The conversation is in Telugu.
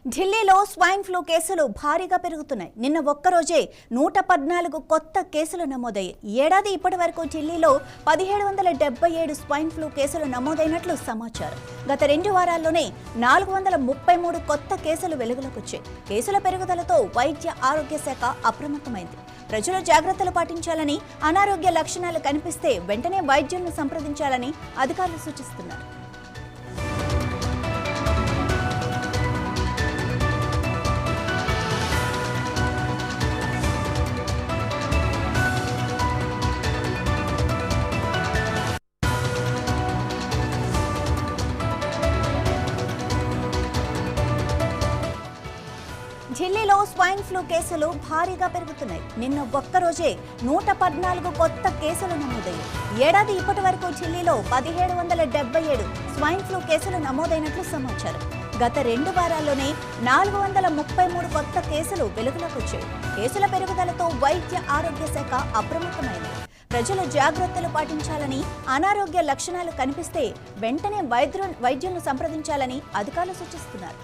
ఢిల్లీలో స్వైన్ ఫ్లూ కేసులు భారీగా పెరుగుతున్నాయి. నిన్న ఒక్కరోజే 114 కొత్త కేసులు నమోదయ్యాయి. ఏడాది ఇప్పటివరకు ఢిల్లీలో 1777 స్వైన్ ఫ్లూ కేసులు నమోదైనట్లు సమాచారం. గత 2 వారాల్లోనే 433 కొత్త కేసులు వెలుగులోకి వచ్చాయి. కేసుల పెరుగుదలతో వైద్య ఆరోగ్య శాఖ అప్రమత్తమైంది. ప్రజలు జాగ్రత్తలు పాటించాలని, అనారోగ్య లక్షణాలు కనిపిస్తే వెంటనే వైద్యులను సంప్రదించాలని అధికారులు సూచిస్తున్నారు. ఢిల్లీలో స్వైన్ ఫ్లూ కేసులు భారీగా పెరుగుతున్నాయి. నిన్న ఒక్కరోజే 114 కొత్త కేసులు నమోదయ్యాయి. ఏడాది ఇప్పటి వరకు ఢిల్లీలో 1777 స్వైన్ ఫ్లూ కేసులు నమోదైనట్లు సమాచారం. గత 2 వారాల్లోనే 433 కొత్త కేసులు వెలుగులోకి వచ్చాయి. కేసుల పెరుగుదలతో వైద్య ఆరోగ్య శాఖ అప్రమత్తమైంది. ప్రజలు జాగ్రత్తలు పాటించాలని, అనారోగ్య లక్షణాలు కనిపిస్తే వెంటనే వైద్యులను సంప్రదించాలని అధికారులు సూచిస్తున్నారు.